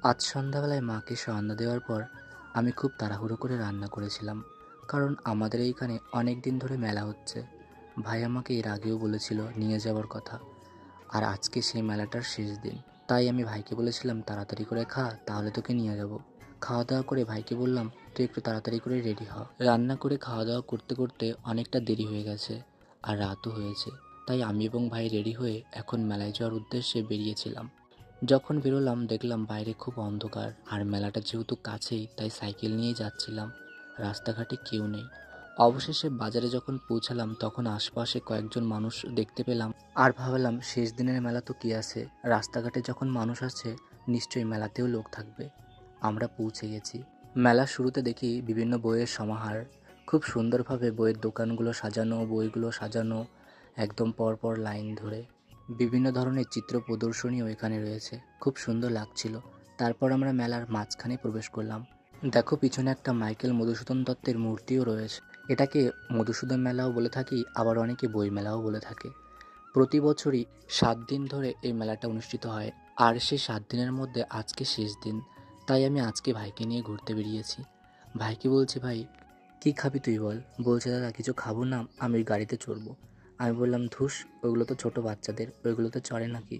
আজ সন্ধ্যাবেলায় মাকে সন্ধ্যা দেওয়ার পর আমি খুব তাড়াহুড়ো করে রান্না করেছিলাম, কারণ আমাদের এইখানে অনেক দিন ধরে মেলা হচ্ছে। ভাই আমাকে এর আগেও বলেছিল নিয়ে যাওয়ার কথা, আর আজকে সেই মেলাটার শেষ দিন। তাই আমি ভাইকে বলেছিলাম তাড়াতাড়ি করে খা, তাহলে তোকে নিয়ে যাব। খাওয়া দাওয়া করে ভাইকে বললাম তুই একটু তাড়াতাড়ি করে রেডি হ। রান্না করে খাওয়া দাওয়া করতে করতে অনেকটা দেরি হয়ে গেছে, আর রাতও হয়েছে। তাই আমি এবং ভাই রেডি হয়ে এখন মেলায় যাওয়ার উদ্দেশ্যে বেরিয়েছিলাম। যখন বেরোলাম দেখলাম বাইরে খুব অন্ধকার, আর মেলাটা যেহেতু কাছেই তাই সাইকেল নিয়েই যাচ্ছিলাম। রাস্তাঘাটে কেউ নেই। অবশেষে বাজারে যখন পৌঁছালাম তখন আশপাশে কয়েকজন মানুষ দেখতে পেলাম, আর ভাবলাম শেষ দিনের মেলা তো কি আছে, রাস্তাঘাটে যখন মানুষ আছে নিশ্চয়ই মেলাতেও লোক থাকবে। আমরা পৌঁছে গেছি। মেলার শুরুতে দেখি বিভিন্ন বইয়ের সমাহার। খুব সুন্দরভাবে বইয়ের দোকানগুলো সাজানো, বইগুলো সাজানো একদম পরপর লাইন ধরে। বিভিন্ন ধরনের চিত্র প্রদর্শনীও এখানে রয়েছে, খুব সুন্দর লাগছিল। তারপর আমরা মেলার মাঝখানে প্রবেশ করলাম। দেখো পিছনে একটা মাইকেল মধুসূদন দত্তের মূর্তিও রয়েছে। এটাকে মধুসূদন মেলাও বলে থাকি, আবার অনেকে বই মেলাও বলে থাকে। প্রতি বছরই 7 দিন ধরে এই মেলাটা অনুষ্ঠিত হয়, আর সেই 7 দিনের মধ্যে আজকে শেষ দিন। তাই আমি আজকে ভাইকে নিয়ে ঘুরতে বেরিয়েছি। ভাইকে বলছি ভাই কি খাবি তুই বল। বলছে দাদা কিছু খাবো না, আমি গাড়িতে চড়বো। আমি বললাম ধুস, ওইগুলো তো ছোট বাচ্চাদের, ওইগুলোতে চড়ে নাকি।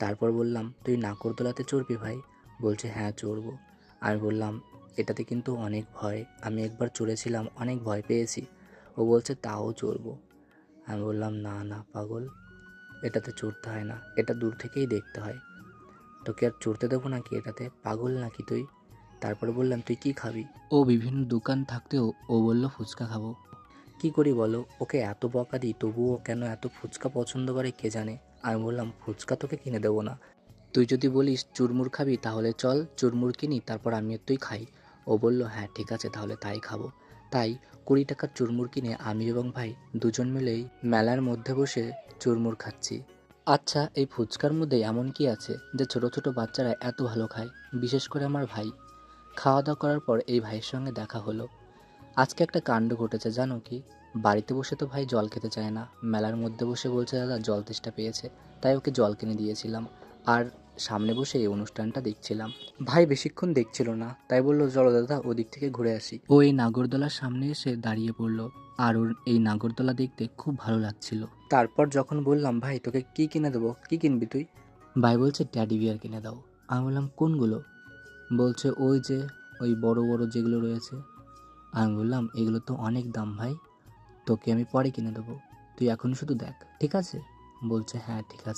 তারপর বললাম তুই নাগরদোলাতে চড়বি ভাই। বলছে হ্যাঁ চড়বো। আমি বললাম এটাতে কিন্তু অনেক ভয়, আমি একবার চড়েছিলাম, অনেক ভয় পেয়েছি। ও বলছে তাও চড়বো। আমি বললাম না না পাগল, এটাতে চড়তে হয় না, এটা দূর থেকেই দেখতে হয়। তোকে আর চড়তে দেবো নাকি এটাতে, পাগল নাকি তুই। তারপরে বললাম তুই কি খাবি। ও বিভিন্ন দোকান থাকতেও ও বলল ফুচকা খাবো। কি করি বলো, ওকে এত বকা দিই তবুও কেন এত ফুচকা পছন্দ করে কে জানে। আমি বললাম ফুচকা তোকে কিনে দেবো না, তুই যদি বলিস চুরমুর খাবি তাহলে চল চুরমুর কিনি, তারপর আমি আর তুই খাই। ও বলল হ্যাঁ ঠিক আছে তাহলে তাই খাবো। তাই 20 টাকার চুরমুর কিনে আমি এবং ভাই দুজন মিলেই মেলার মধ্যে বসে চুরমুর খাচ্ছি। আচ্ছা এই ফুচকার মধ্যে এমন কি আছে যে ছোট ছোট বাচ্চারা এত ভালো খায়, বিশেষ করে আমার ভাই। খাওয়া দাওয়া করার পর এই ভাইয়ের সঙ্গে দেখা হলো। আজকে একটা কাণ্ড ঘটেছে জানো কি। বাড়িতে বসে তো ভাই জল খেতে চায় না, মেলার মধ্যে বসে বলছে দাদা জল তেষ্টা পেয়েছে। তাই ওকে জল কিনে দিয়েছিলাম, আর সামনে বসে এই অনুষ্ঠানটা দেখছিলাম। ভাই বেশিক্ষণ দেখছিল না, তাই বললো চলো দাদা ওদিক থেকে ঘুরে আসি। ও এই নাগরদোলার সামনে এসে দাঁড়িয়ে পড়লো, আর ওর এই নাগরদোলা দেখতে খুব ভালো লাগছিল। তারপর যখন বললাম ভাই তোকে কি কিনে দেবো, কি কিনবি তুই। ভাই বলছে ট্যাডি বিয়ার কিনে দাও। আমি বললাম কোনগুলো। বলছে ওই যে ওই বড় বড় যেগুলো রয়েছে। আমি বললাম এগুলো তো অনেক দাম ভাই, তোকে আমি পরে কিনে দেবো, তুই এখন শুধু দেখ ঠিক আছে। বলছে হ্যাঁ ঠিক আছে।